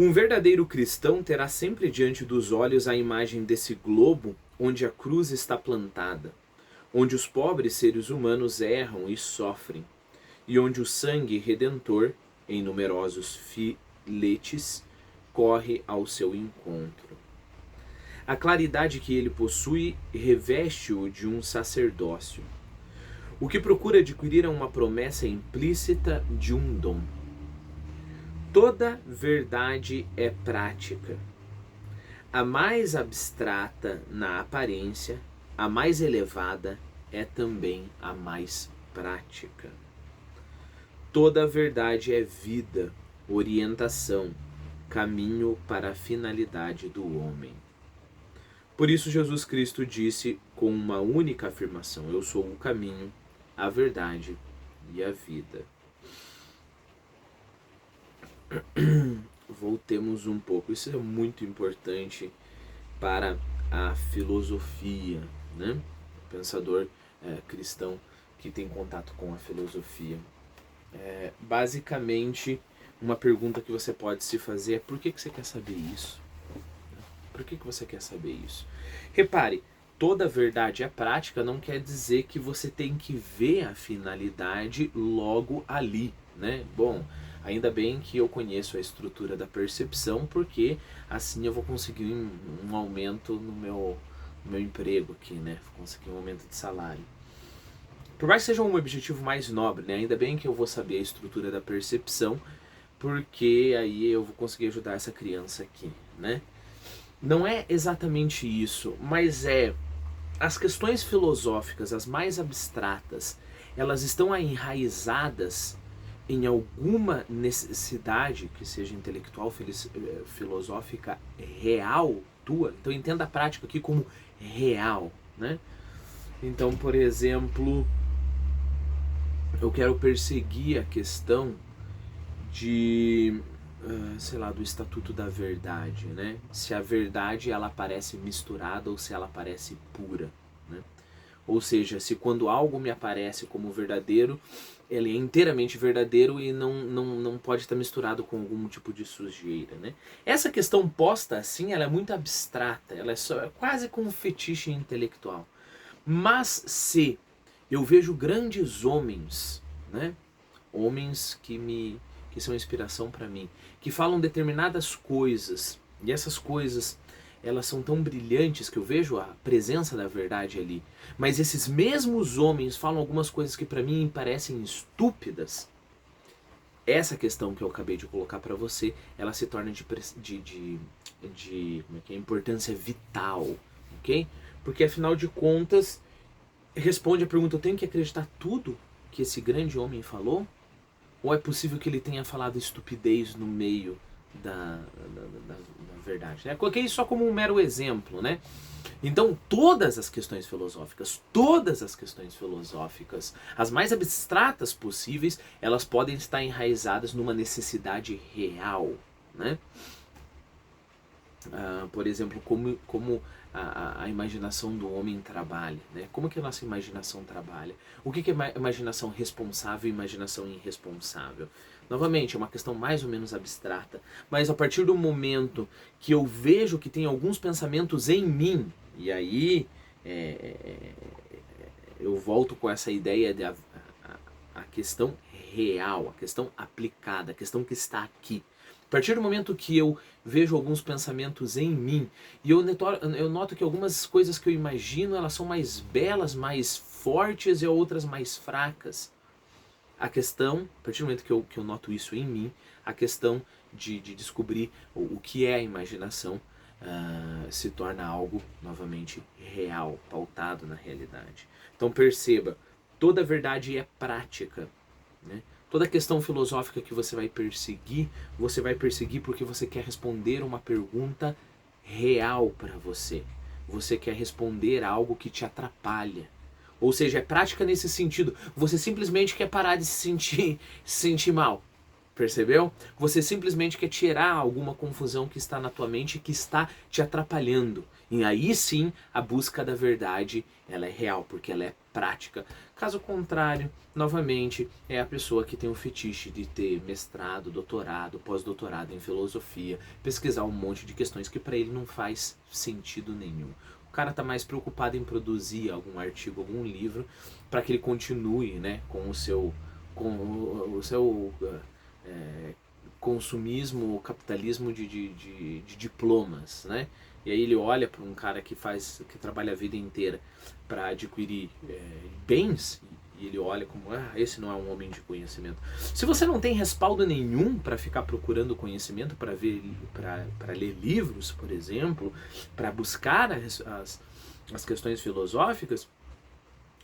Um verdadeiro cristão terá sempre diante dos olhos a imagem desse globo onde a cruz está plantada, onde os pobres seres humanos erram e sofrem, e onde o sangue redentor, em numerosos filetes, corre ao seu encontro. A claridade que ele possui reveste-o de um sacerdócio. O que procura adquirir é uma promessa implícita de um dom. Toda verdade é prática. A mais abstrata na aparência, a mais elevada é também a mais prática. Toda verdade é vida, orientação, caminho para a finalidade do homem. Por isso Jesus Cristo disse com uma única afirmação: eu sou o caminho, a verdade e a vida. Voltemos um pouco. Isso é muito importante para a filosofia, né? O pensador cristão que tem contato com a filosofia. Basicamente, uma pergunta que você pode se fazer é: por que você quer saber isso? Por que você quer saber isso? Repare, toda verdade é prática não quer dizer que você tem que ver a finalidade logo ali, né? Bom, ainda bem que eu conheço a estrutura da percepção, porque assim eu vou conseguir um aumento no meu emprego aqui, né? Vou conseguir um aumento de salário. Por mais que seja um objetivo mais nobre, né? Ainda bem que eu vou saber a estrutura da percepção, porque aí eu vou conseguir ajudar essa criança aqui, né? Não é exatamente isso, mas as questões filosóficas, as mais abstratas, elas estão enraizadas em alguma necessidade, que seja intelectual, filosófica, real, tua. Então entenda a prática aqui como real, né? Então, por exemplo, eu quero perseguir a questão de, sei lá, do Estatuto da Verdade, né? Se a verdade ela aparece misturada ou se ela aparece pura, né? Ou seja, se quando algo me aparece como verdadeiro, ele é inteiramente verdadeiro e não pode estar misturado com algum tipo de sujeira, né? Essa questão posta assim, ela é muito abstrata, ela é quase como um fetiche intelectual. Mas se eu vejo grandes homens, né? Homens que são inspiração para mim, que falam determinadas coisas, e essas coisas elas são tão brilhantes que eu vejo a presença da verdade ali, mas esses mesmos homens falam algumas coisas que para mim parecem estúpidas. Essa questão que eu acabei de colocar para você, ela se torna de como é que é? Importância vital, ok? Porque afinal de contas, responde a pergunta: eu tenho que acreditar tudo que esse grande homem falou? Ou é possível que ele tenha falado estupidez no meio da verdade? Eu coloquei isso só como um mero exemplo, né? Então, todas as questões filosóficas, as mais abstratas possíveis, elas podem estar enraizadas numa necessidade real, né? Por exemplo, como a imaginação do homem trabalha, né? Como que a nossa imaginação trabalha? O que é imaginação responsável e imaginação irresponsável? Novamente, é uma questão mais ou menos abstrata, mas a partir do momento que eu vejo que tem alguns pensamentos em mim, e aí eu volto com essa ideia de a questão real, a questão aplicada, a questão que está aqui. A partir do momento que eu vejo alguns pensamentos em mim e eu noto que algumas coisas que eu imagino elas são mais belas, mais fortes e outras mais fracas. A questão, a partir do momento que eu noto isso em mim, a questão de descobrir o que é a imaginação se torna algo novamente real, pautado na realidade. Então perceba, toda verdade é prática, né? Toda questão filosófica que você vai perseguir porque você quer responder uma pergunta real para você. Você quer responder algo que te atrapalha. Ou seja, é prática nesse sentido. Você simplesmente quer parar de se sentir mal. Percebeu? Você simplesmente quer tirar alguma confusão que está na tua mente, que está te atrapalhando. E aí sim, a busca da verdade, ela é real, porque ela é prática. Caso contrário, novamente, é a pessoa que tem o fetiche de ter mestrado, doutorado, pós-doutorado em filosofia, pesquisar um monte de questões que para ele não faz sentido nenhum. O cara tá mais preocupado em produzir algum artigo, algum livro, para que ele continue, né, com o seu consumismo, capitalismo de diplomas, né? E aí ele olha para um cara que trabalha a vida inteira para adquirir bens, e ele olha como, esse não é um homem de conhecimento. Se você não tem respaldo nenhum para ficar procurando conhecimento, para ler livros, por exemplo, para buscar as questões filosóficas,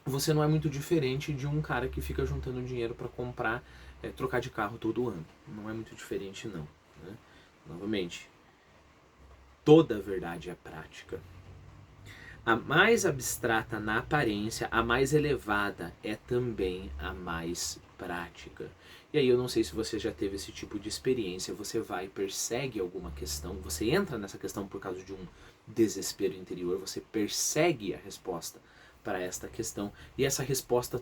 você não é muito diferente de um cara que fica juntando dinheiro para comprar, trocar de carro todo ano. Não é muito diferente, não. Né? Novamente, toda verdade é prática. A mais abstrata na aparência, a mais elevada é também a mais prática. E aí eu não sei se você já teve esse tipo de experiência, você vai, persegue alguma questão, você entra nessa questão por causa de um desespero interior, você persegue a resposta para esta questão e essa resposta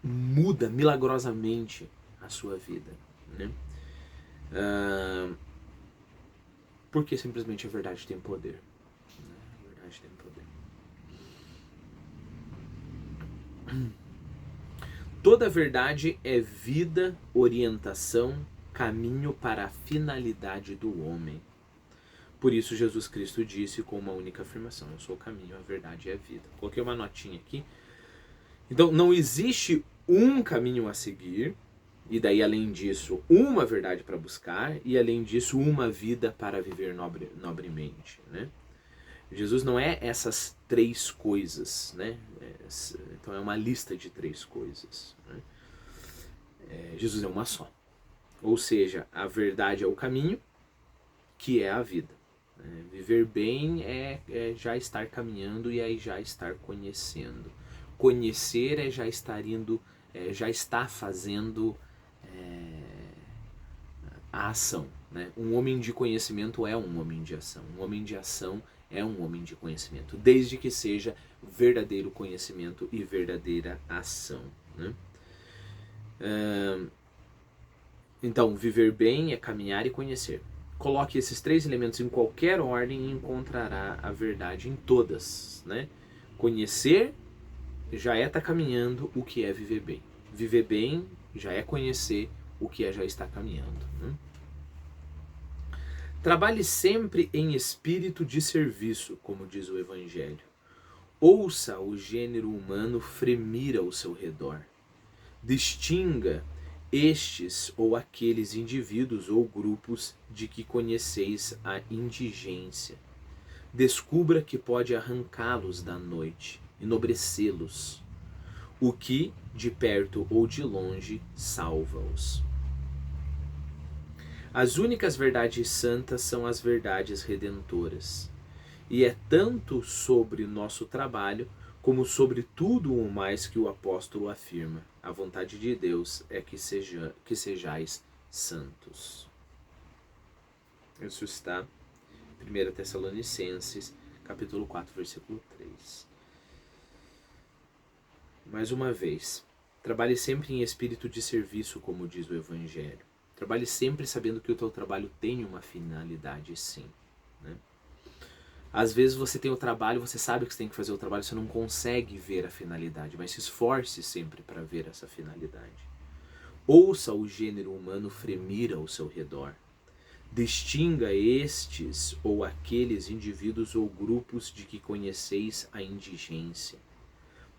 muda milagrosamente a sua vida, né? Porque simplesmente a verdade tem poder. A verdade tem poder. Toda verdade é vida, orientação, caminho para a finalidade do homem. Por isso Jesus Cristo disse com uma única afirmação: eu sou o caminho, a verdade e a vida. Coloquei uma notinha aqui. Então não existe um caminho a seguir, e daí além disso uma verdade para buscar, e além disso uma vida para viver nobremente, né? Jesus não é essas três coisas, né? Então é uma lista de três coisas, né? Jesus é uma só. Ou seja, a verdade é o caminho, que é a vida. Viver bem é já estar caminhando e aí já estar conhecendo. Conhecer é já estar indo, já está fazendo a ação. Né? Um homem de conhecimento é um homem de ação. Um homem de ação é um homem de conhecimento, desde que seja verdadeiro conhecimento e verdadeira ação. Né? Então, viver bem é caminhar e conhecer. Coloque esses três elementos em qualquer ordem e encontrará a verdade em todas. Né? Conhecer já é estar caminhando o que é viver bem. Viver bem já é conhecer o que é já estar caminhando. Né? Trabalhe sempre em espírito de serviço, como diz o Evangelho. Ouça o gênero humano fremir ao seu redor. Distinga estes ou aqueles indivíduos ou grupos de que conheceis a indigência. Descubra que pode arrancá-los da noite, enobrecê-los, o que, de perto ou de longe, salva-os. As únicas verdades santas são as verdades redentoras. E é tanto sobre nosso trabalho, como sobre tudo o mais que o apóstolo afirma. A vontade de Deus é que sejais santos. Isso está em 1 Tessalonicenses, capítulo 4, versículo 3. Mais uma vez, trabalhe sempre em espírito de serviço, como diz o Evangelho. Trabalhe sempre sabendo que o teu trabalho tem uma finalidade, sim. Né? Às vezes você tem o trabalho, você sabe que você tem que fazer o trabalho, você não consegue ver a finalidade, mas se esforce sempre para ver essa finalidade. Ouça o gênero humano fremir ao seu redor. Distinga estes ou aqueles indivíduos ou grupos de que conheceis a indigência.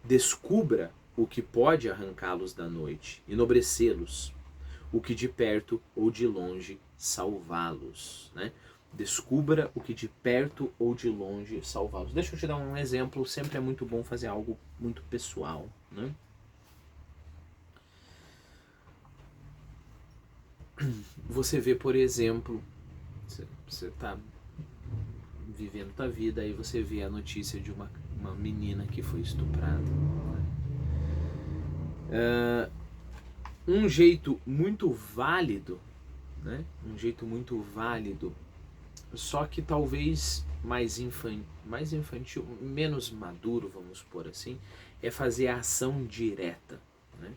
Descubra o que pode arrancá-los da noite, enobrecê-los, o que de perto ou de longe salvá-los, né? Descubra o que de perto ou de longe salvá-los. Deixa eu te dar um exemplo, sempre é muito bom fazer algo muito pessoal, né? Você vê, por exemplo, você está vivendo tua vida, aí você vê a notícia de uma menina que foi estuprada. Né? Um jeito muito válido né? Um jeito muito válido, só que talvez mais infantil, menos maduro, vamos supor assim, é fazer a ação direta, né?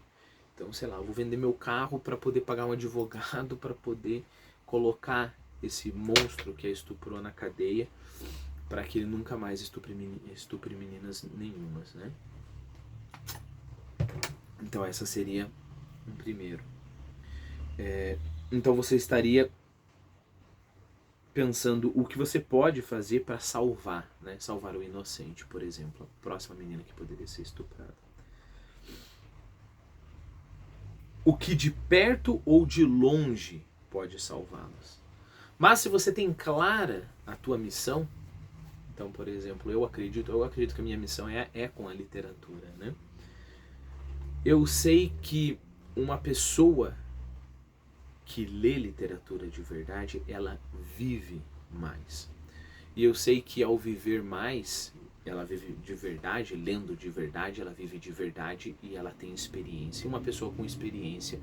Então, sei lá, eu vou vender meu carro para poder pagar um advogado, para poder colocar esse monstro que a estuprou na cadeia, para que ele nunca mais estupre meninas nenhumas, né? Então essa seria um primeiro. Então você estaria pensando o que você pode fazer para salvar, né? Salvar o inocente, por exemplo, a próxima menina que poderia ser estuprada. O que de perto ou de longe pode salvá-las. Mas se você tem clara a tua missão, então, por exemplo, eu acredito que a minha missão é com a literatura, né? Eu sei que uma pessoa que lê literatura de verdade, ela vive mais. E eu sei que ao viver mais, ela vive de verdade, lendo de verdade, ela vive de verdade e ela tem experiência. E uma pessoa com experiência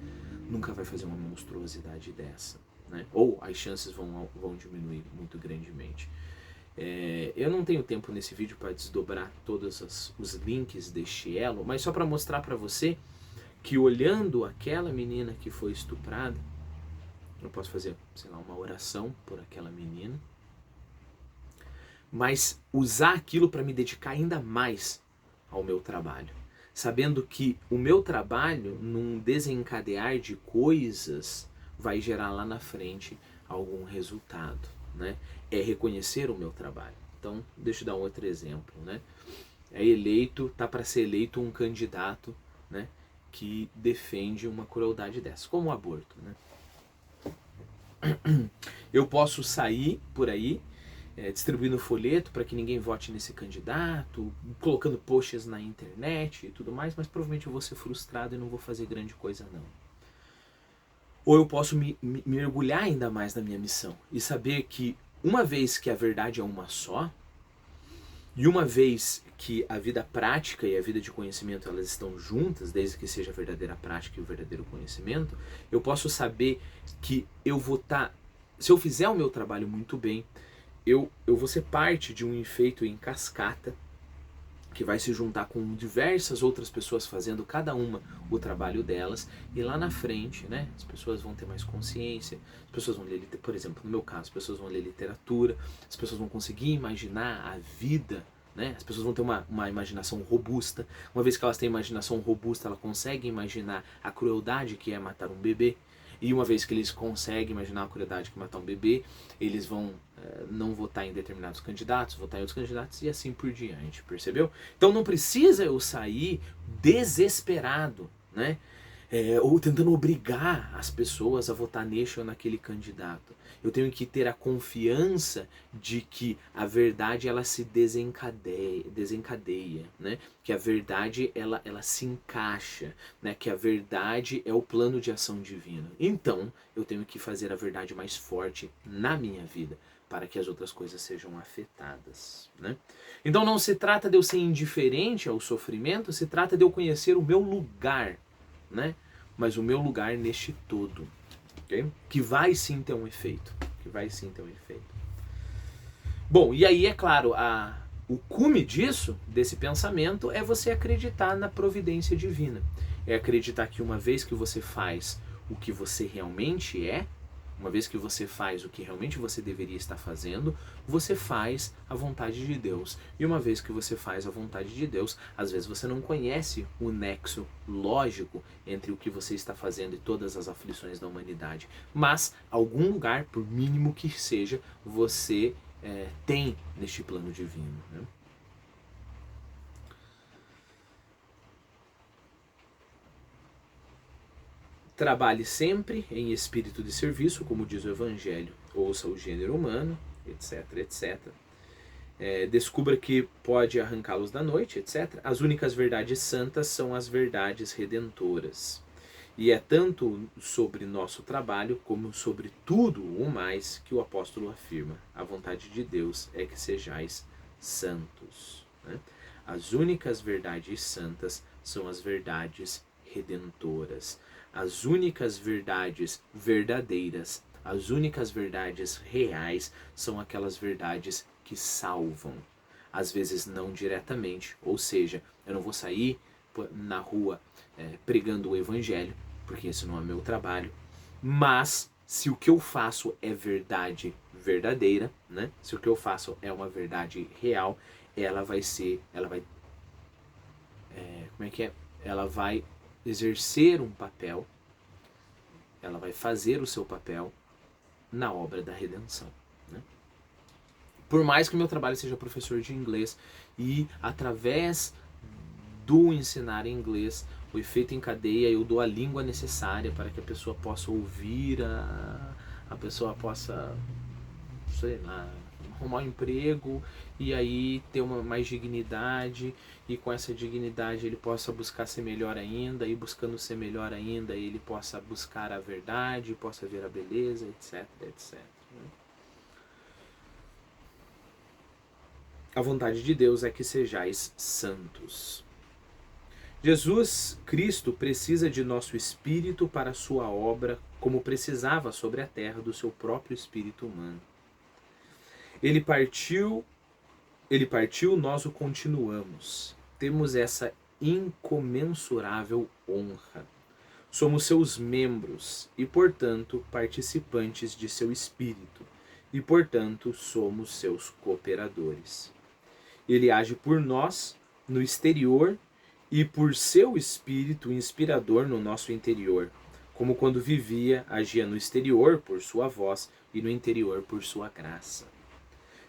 nunca vai fazer uma monstruosidade dessa, né? Ou as chances vão diminuir muito grandemente. Eu não tenho tempo nesse vídeo para desdobrar todos os links deste elo, mas só para mostrar para você que olhando aquela menina que foi estuprada, eu posso fazer, sei lá, uma oração por aquela menina, mas usar aquilo para me dedicar ainda mais ao meu trabalho, sabendo que o meu trabalho, num desencadear de coisas, vai gerar lá na frente algum resultado, né? É reconhecer o meu trabalho. Então, deixa eu dar um outro exemplo, né? Tá para ser eleito um candidato, né, que defende uma crueldade dessa, como o aborto, né? Eu posso sair por aí distribuindo folheto para que ninguém vote nesse candidato, colocando posts na internet e tudo mais, mas provavelmente eu vou ser frustrado e não vou fazer grande coisa não. Ou eu posso me mergulhar ainda mais na minha missão e saber que uma vez que a verdade é uma só, e uma vez que a vida prática e a vida de conhecimento elas estão juntas, desde que seja a verdadeira prática e o verdadeiro conhecimento, eu posso saber que eu vou estar, se eu fizer o meu trabalho muito bem, eu vou ser parte de um efeito em cascata que vai se juntar com diversas outras pessoas fazendo cada uma o trabalho delas, e lá na frente, né, as pessoas vão ter mais consciência, as pessoas vão ler, por exemplo, no meu caso, as pessoas vão ler literatura, as pessoas vão conseguir imaginar a vida, né, as pessoas vão ter uma imaginação robusta. Uma vez que elas têm imaginação robusta, ela consegue imaginar a crueldade que é matar um bebê. E uma vez que eles conseguem imaginar a crueldade que é matar um bebê, eles vão não votar em determinados candidatos, votar em outros candidatos e assim por diante, percebeu? Então não precisa eu sair desesperado, né? Ou tentando obrigar as pessoas a votar neste ou naquele candidato. Eu tenho que ter a confiança de que a verdade ela se desencadeia, né? Que a verdade ela se encaixa, né? Que a verdade é o plano de ação divino. Então eu tenho que fazer a verdade mais forte na minha vida para que as outras coisas sejam afetadas, né? Então não se trata de eu ser indiferente ao sofrimento, se trata de eu conhecer o meu lugar, né? Mas o meu lugar neste todo, okay? Que vai sim ter um efeito, Bom, e aí é claro, o cume desse pensamento, é você acreditar na providência divina. É acreditar que uma vez que você faz o que você realmente é, uma vez que você faz o que realmente você deveria estar fazendo, você faz a vontade de Deus. E uma vez que você faz a vontade de Deus, às vezes você não conhece o nexo lógico entre o que você está fazendo e todas as aflições da humanidade. Mas, algum lugar, por mínimo que seja, você tem neste plano divino, né? Trabalhe sempre em espírito de serviço, como diz o Evangelho. Ouça o gênero humano, etc, etc. Descubra que pode arrancá-los da noite, etc. As únicas verdades santas são as verdades redentoras. E é tanto sobre nosso trabalho, como sobre tudo o mais que o apóstolo afirma. A vontade de Deus é que sejais santos, né? As únicas verdades santas são as verdades redentoras. As únicas verdades verdadeiras As únicas verdades reais são aquelas verdades que salvam. Às vezes não diretamente, ou seja, eu não vou sair na rua pregando o evangelho, porque esse não é meu trabalho, mas se o que eu faço é verdade verdadeira, né? Se o que eu faço é uma verdade real, ela vai exercer um papel, ela vai fazer o seu papel na obra da redenção, né? Por mais que o meu trabalho seja professor de inglês e através do ensinar inglês, o efeito em cadeia, eu dou a língua necessária para que a pessoa possa ouvir, a pessoa possa, sei lá, arrumar um emprego e aí ter mais dignidade, e com essa dignidade ele possa buscar ser melhor ainda, e buscando ser melhor ainda ele possa buscar a verdade, possa ver a beleza, etc, etc. A vontade de Deus é que sejais santos. Jesus Cristo precisa de nosso espírito para a sua obra, como precisava sobre a terra do seu próprio espírito humano. Ele partiu, nós o continuamos. Temos essa incomensurável honra. Somos seus membros e, portanto, participantes de seu espírito, e, portanto, somos seus cooperadores. Ele age por nós no exterior e por seu espírito inspirador no nosso interior, como quando vivia, agia no exterior por sua voz e no interior por sua graça.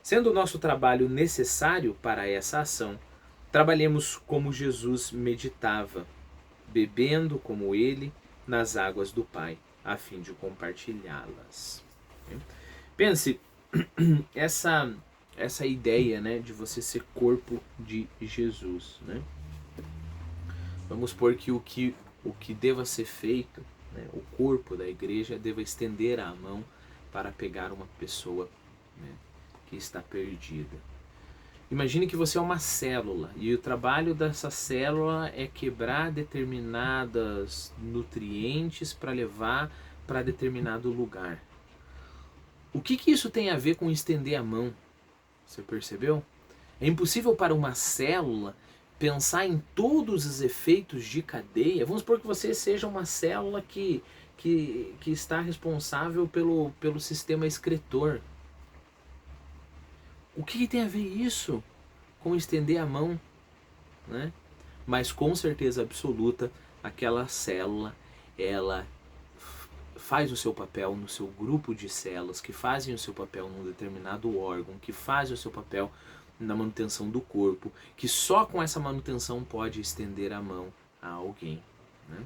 Sendo o nosso trabalho necessário para essa ação, trabalhemos como Jesus meditava, bebendo como ele nas águas do Pai, a fim de compartilhá-las. Pense, essa ideia, né, de você ser corpo de Jesus, né? Vamos supor que o que deva ser feito, né, o corpo da igreja deva estender a mão para pegar uma pessoa, né, que está perdida. Imagine que você é uma célula e o trabalho dessa célula é quebrar determinados nutrientes para levar para determinado lugar. O que isso tem a ver com estender a mão? Você percebeu? É impossível para uma célula pensar em todos os efeitos de cadeia. Vamos supor que você seja uma célula que está responsável pelo sistema excretor. O que tem a ver isso com estender a mão, né? Mas com certeza absoluta, aquela célula, ela faz o seu papel no seu grupo de células, que fazem o seu papel num determinado órgão, que fazem o seu papel na manutenção do corpo, que só com essa manutenção pode estender a mão a alguém, né?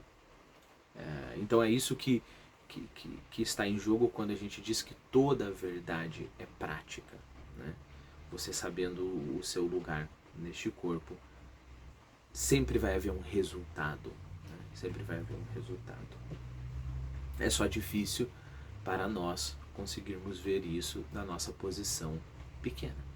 Então é isso que está em jogo quando a gente diz que toda a verdade é prática, né? Você sabendo o seu lugar neste corpo, sempre vai haver um resultado, né? Sempre vai haver um resultado. É só difícil para nós conseguirmos ver isso na nossa posição pequena.